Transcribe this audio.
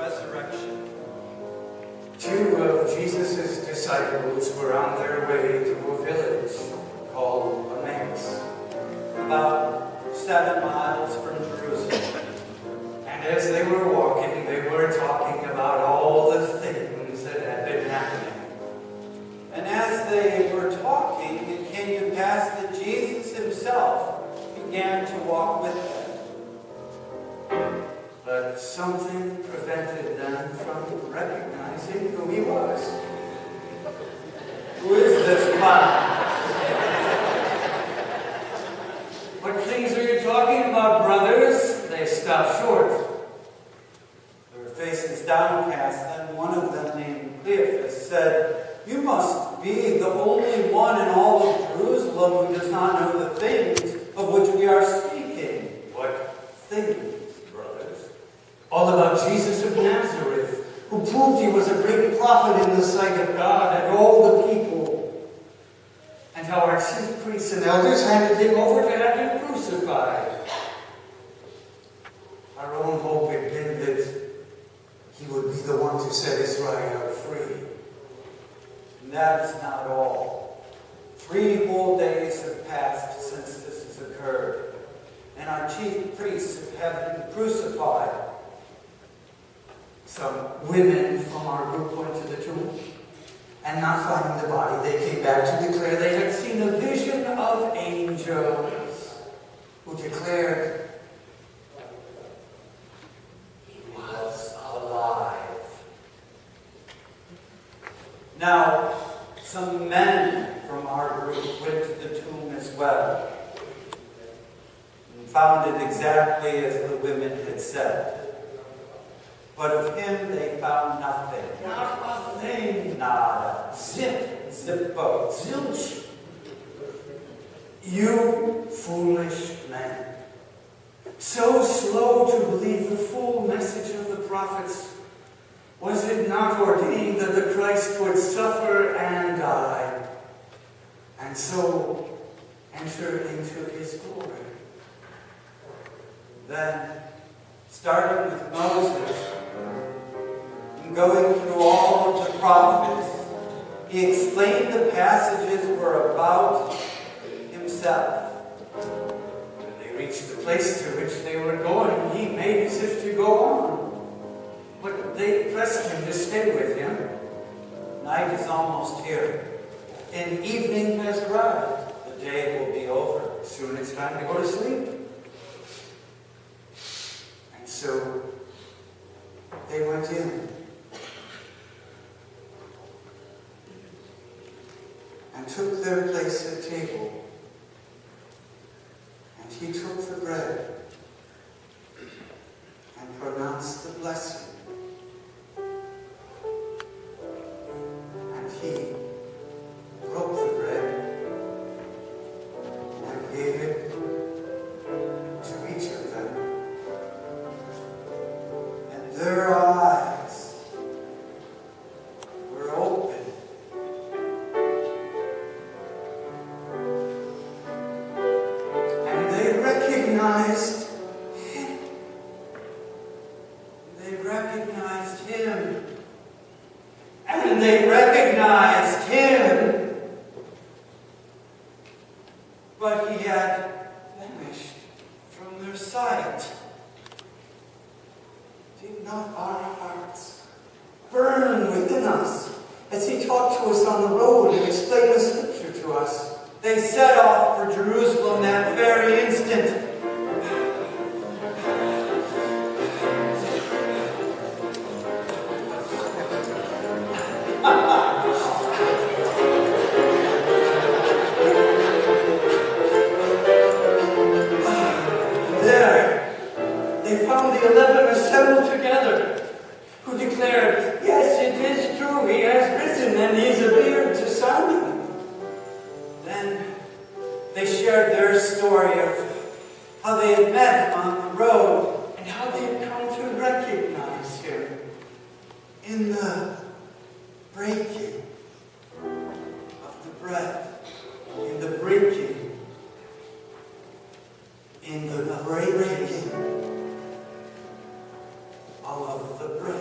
resurrection. Two of Jesus' disciples were on their way to a village called Emmaus, About 7 miles from Jerusalem. and as they were walking, they were talking about all the things that had been happening. And as they were talking, it came to pass that Jesus himself began to walk with them. But something prevented them from recognizing who he was. Who is this man? What things are you talking about, brothers? They stopped short. Their faces downcast, then one of them, named Cleophas, said, "You must be the only one in all of Jerusalem who does not know the things of which we are speaking." What things, brothers? All about Jesus of Nazareth, who proved he was a great prophet in the sight of God and all the people, and how our chief priests and elders handed him over to have him crucified. Our own hope had been that he would be the one to set Israel free. And that is not all. 3 whole days have passed since this has occurred, and our chief priests have him crucified. Some women from our group went to the tomb, and not finding the body, they came back to declare they had seen a vision of angels who declared he was alive. Now, some men from our group went to the tomb as well, and found it exactly as the women had said. But of him they found nothing. Not a thing. Nada. Zippo. Zilch. You foolish men, so slow to believe the full message of the prophets. Was it not ordained that the Christ would suffer and die, and so enter into his glory? Then, starting with Moses, and going through all of the prophets, he explained the passages were about himself. When they reached the place to which they were going, he made as if to go on. But they pressed him to stay with him. Night is almost here. And evening has arrived. The day will be over. Soon it's time to go to sleep. And so they went in and took their place at table. And he took the bread and pronounced the blessing. And he broke the bread and gave it to each of them. And their eyes were open. And they recognized him. They recognized him. And they recognized him. But he had vanished from their sight. Did not our hearts burn within us as he talked to us on the road and explained the scripture to us? They set off for Jerusalem that very instant. There, they found the 11 assembled together, who declared, "Yes, it is true, he has risen and he has appeared to Simon." Then they shared their story of how they had met him on the road And how they had come to recognize him in the breaking of the bread. in the breaking of the bread.